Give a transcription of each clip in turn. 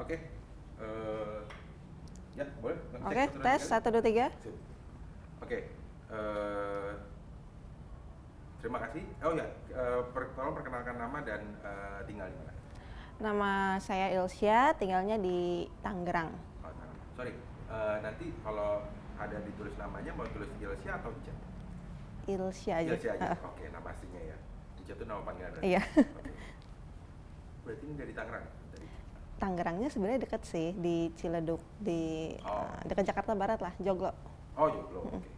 Oke. Eh, ya, boleh. Oke, tes 1, 2, 3. Sip. Oke. eh, Terima kasih. Oh ya, tolong perkenalkan nama dan tinggal di mana. Nama saya Ilsya, tinggalnya di Tangerang. Oh, sorry. Nanti kalau ada ditulis namanya mau tulis Ilsya atau Ica? Ilsya aja. Ilsya aja. Oke, nama aslinya ya. Ica itu nama panggilan. Iya. Oke. Berarti ini dari Tangerang tadi. Tangerangnya sebenarnya deket sih, di Ciledug, di dekat Jakarta Barat lah, Joglo. Oh, Joglo. Oke.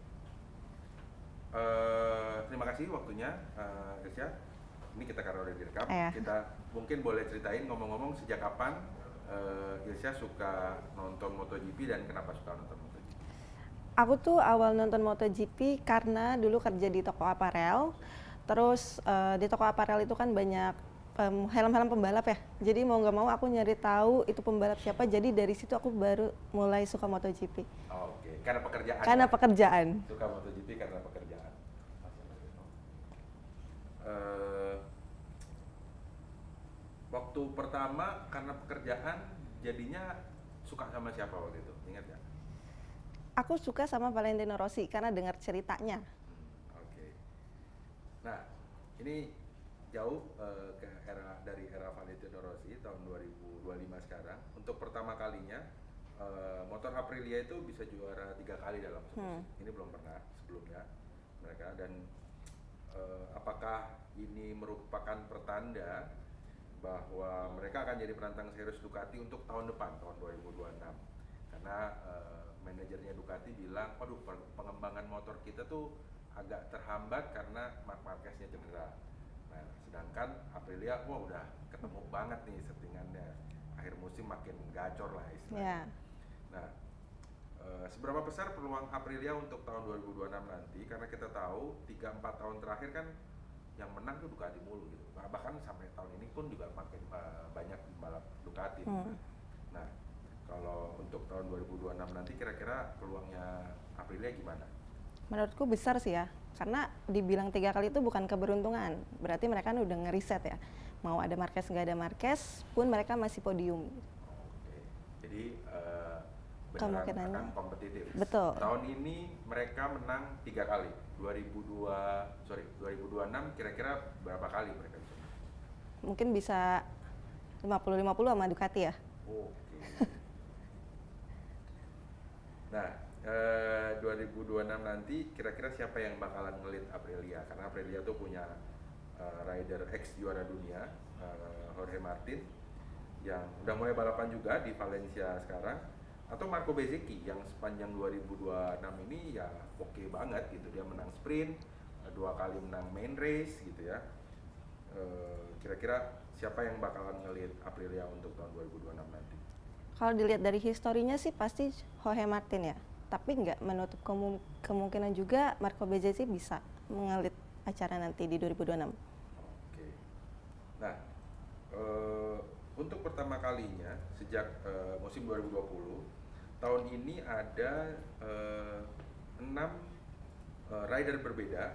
Terima kasih waktunya, Ilsya. Ini kita karena udah direkam, kita mungkin boleh ceritain ngomong-ngomong sejak kapan Ilsya suka nonton MotoGP dan kenapa suka nonton MotoGP? Aku tuh awal nonton MotoGP karena dulu kerja di toko aparel. Terus di toko aparel itu kan banyak helm-helm pembalap ya. Jadi mau nggak mau aku nyari tahu itu pembalap siapa. Jadi dari situ aku baru mulai suka MotoGP. Oke, karena pekerjaan. Karena ya? pekerjaan. Suka MotoGP karena pekerjaan. Waktu pertama karena pekerjaan jadinya suka sama siapa waktu itu? Ingat nggak? Aku suka sama Valentino Rossi karena dengar ceritanya. Oke. Nah, ini jauh ke dari era Valentino Rossi tahun 2025 sekarang. Untuk pertama kalinya motor Aprilia itu bisa juara 3 kali dalam semusim. Ini belum pernah sebelumnya mereka. Dan apakah ini merupakan pertanda bahwa mereka akan jadi penantang serius Ducati untuk tahun depan, tahun 2026? Karena manajernya Ducati bilang, waduh, pengembangan motor kita tuh agak terhambat karena Marc Marquez-nya cedera. Nah, sedangkan Aprilia, wah udah ketemu banget nih settingannya. Akhir musim makin gacor lah istilahnya. Yeah. Nah, seberapa besar peluang Aprilia untuk tahun 2026 nanti? Karena kita tahu 3-4 tahun terakhir kan yang menang tuh Ducati mulu gitu. Bahkan sampai tahun ini pun juga makin banyak balap Ducati. Nah, kalau untuk tahun 2026 nanti kira-kira peluangnya Aprilia gimana? Menurutku besar sih ya, karena dibilang 3 kali itu bukan keberuntungan. Berarti mereka udah ngeriset ya. Mau ada Marquez nggak ada Marquez pun mereka masih podium. Oke, jadi kemungkinan akan kompetitif. Betul. Tahun ini mereka menang 3 kali. 2026 kira-kira berapa kali mereka bisa menang? Mungkin bisa 50-50 sama Ducati ya. Oke. Nah, 2026 nanti kira-kira siapa yang bakalan ngelit Aprilia? Karena Aprilia tuh punya rider ex juara dunia, Jorge Martin, yang udah mulai balapan juga di Valencia sekarang, atau Marco Bezzecchi yang sepanjang 2026 ini ya oke banget gitu, dia menang sprint, 2 kali menang main race gitu ya. Kira-kira siapa yang bakalan ngelit Aprilia untuk tahun 2026 nanti? Kalau dilihat dari historinya sih pasti Jorge Martin ya, tapi nggak menutup kemungkinan juga Marco Bezzecchi bisa mengelit acara nanti di 2026. Oke. Nah, untuk pertama kalinya sejak musim 2020, tahun ini ada 6 rider berbeda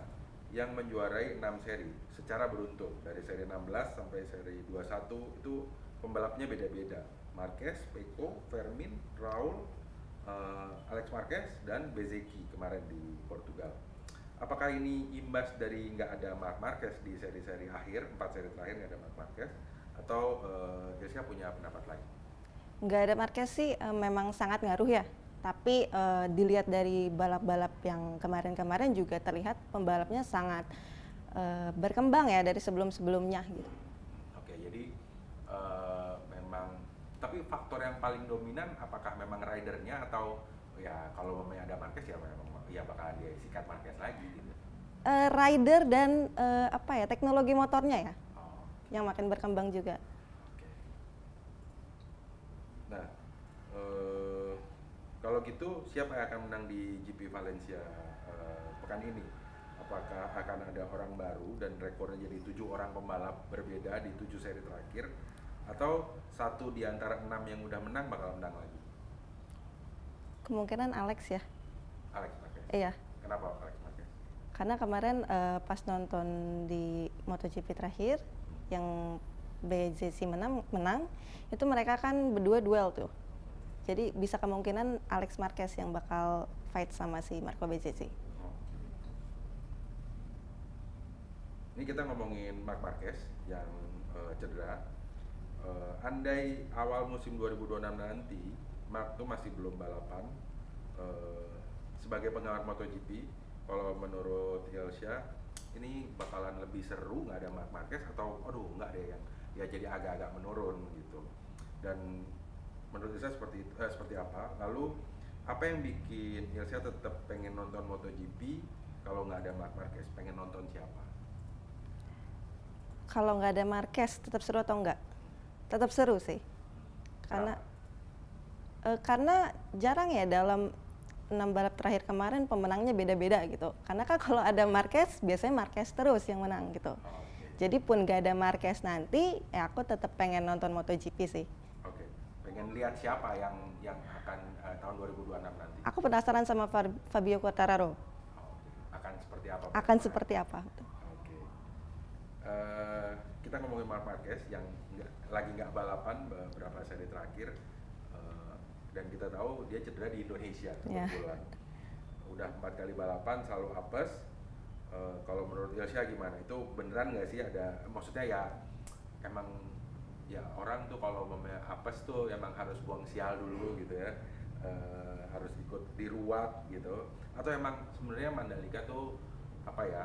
yang menjuarai 6 seri secara beruntun. Dari seri 16 sampai seri 21 itu pembalapnya beda-beda. Marquez, Pecco, Vermin, Raul, Alex Marquez, dan Bezzecchi kemarin di Portugal. Apakah ini imbas dari nggak ada Marc Marquez di seri-seri akhir, 4 seri terakhir nggak ada Marc Marquez, atau Ilsya punya pendapat lain? Nggak ada Marquez sih memang sangat ngaruh ya, tapi dilihat dari balap-balap yang kemarin-kemarin juga terlihat pembalapnya sangat berkembang ya dari sebelum-sebelumnya gitu. Oke, jadi memang, tapi faktor yang paling dominan apakah memang ridernya atau ya kalau memang ada Marquez ya memang ya bakalan dia sikat Marquez lagi gitu? Rider dan teknologi motornya ya, yang makin berkembang juga. Oke. Nah, kalau gitu siapa yang akan menang di GP Valencia pekan ini? Apakah akan ada orang baru dan rekornya jadi 7 orang pembalap berbeda di 7 seri terakhir, atau satu di antara 6 yang udah menang bakal menang lagi? Kemungkinan Alex ya. Alex Marquez? Iya. Kenapa Alex Marquez? Karena kemarin pas nonton di MotoGP terakhir yang BJC menang, itu mereka kan berdua duel tuh. Jadi bisa kemungkinan Alex Marquez yang bakal fight sama si Marco Bezzecchi. Ini kita ngomongin Marc Marquez yang cedera. Andai awal musim 2026 nanti Marc tuh masih belum balapan, sebagai penggemar MotoGP, kalau menurut Ilsha ini bakalan lebih seru nggak ada Marc Marquez, atau aduh nggak deh, yang ya jadi agak-agak menurun gitu. Dan menurut Ilsha seperti apa? Lalu apa yang bikin Ilsha tetap pengen nonton MotoGP kalau nggak ada Marc Marquez? Pengen nonton siapa? Kalau nggak ada Marquez tetap seru atau enggak? Tetap seru sih. Karena jarang ya dalam 6 balap terakhir kemarin pemenangnya beda-beda gitu. Karena kan kalau ada Marquez biasanya Marquez terus yang menang gitu. Jadi pun nggak ada Marquez nanti, ya aku tetap pengen nonton MotoGP sih. Oke. Pengen lihat siapa yang akan tahun 2026 nanti? Aku penasaran sama Fabio Quartararo. Akan seperti apa? Akan seperti apa? Oke. Kita ngomongin Marc Marquez yang lagi nggak balapan beberapa seri terakhir, dan kita tahu dia cedera di Indonesia kebetulan. Udah 4 kali balapan selalu apes. Kalau menurut Ilsha gimana? Itu beneran nggak sih ada? Maksudnya ya emang ya orang tuh kalau apes tuh emang harus buang sial dulu gitu ya, harus ikut diruat gitu, atau emang sebenarnya Mandalika tuh apa ya,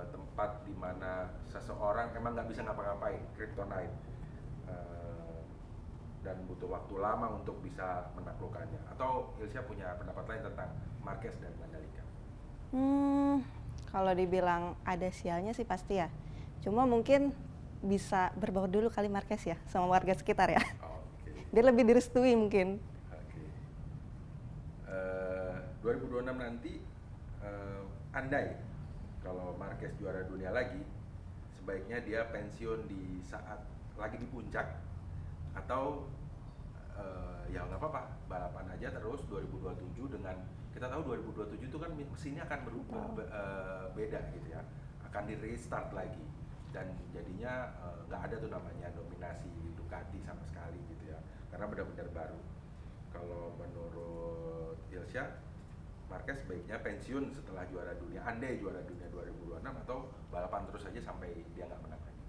tempat dimana seseorang emang nggak bisa ngapa-ngapain, kryptonite, dan butuh waktu lama untuk bisa menaklukkannya? Atau Ilsha punya pendapat lain tentang Marquez dan Mandalika? Kalau dibilang ada sialnya sih pasti ya, cuma mungkin bisa berbaur dulu kali Marquez ya sama warga sekitar ya. Dia lebih direstui mungkin. 2026 nanti, andai kalau Marquez juara dunia lagi, sebaiknya dia pensiun di saat lagi di puncak, atau ya nggak apa-apa, balapan aja terus 2027, dengan kita tahu 2027 itu kan mesinnya akan berubah, beda gitu ya, akan di restart lagi, dan jadinya nggak ada tuh namanya dominasi Ducati sama sekali gitu ya, karena benar-benar baru. Kalau menurut Ilsha, Marquez sebaiknya pensiun setelah juara dunia, andai juara dunia 2026, atau balapan terus aja sampai dia nggak menang lagi?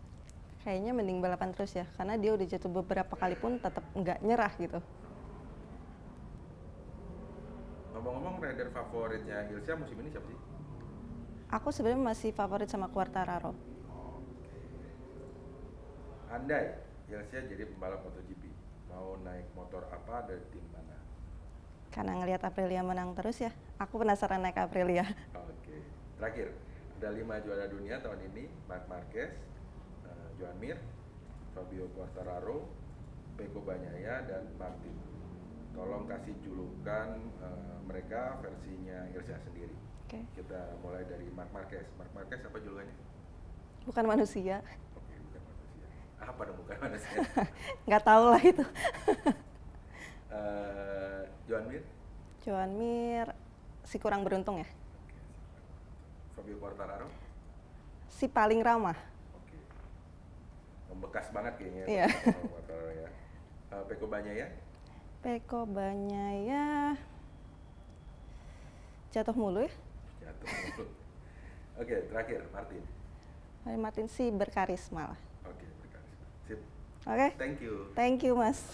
Kayaknya mending balapan terus ya, karena dia udah jatuh beberapa kali pun tetap nggak nyerah gitu. Ngomong-ngomong, rider favoritnya Ilsha musim ini siapa sih? Aku sebenarnya masih favorit sama Quartararo. Andai Ilsha jadi pembalap MotoGP, mau naik motor apa dari tim mana? Karena ngelihat Aprilia menang terus ya, aku penasaran naik Aprilia. Oke. Terakhir, ada 5 juara dunia tahun ini: Marc Marquez, Joan Mir, Fabio Quartararo, Pecco Bagnaia, dan Martin. Tolong kasih julukan mereka versinya Ilsha sendiri. Okay. Kita mulai dari Marc Marquez. Marc Marquez apa julukannya? Bukan manusia. Oke, bukan manusia. Apa dong bukan manusia? Nggak tahu lah itu. Joan Mir? Joan Mir si kurang beruntung ya. Fabio Quartararo? Si paling ramah. Oke. Membekas banget kayaknya. Iya. Quartararo ya. Pecco Bagnaia? Pecco Bagnaia jatuh mulu ya. Jatuh mulu. Oke, terakhir Martin. Martin sih berkarisma lah. Oke, berkarisma. Sip. Oke. Thank you. Thank you Mas.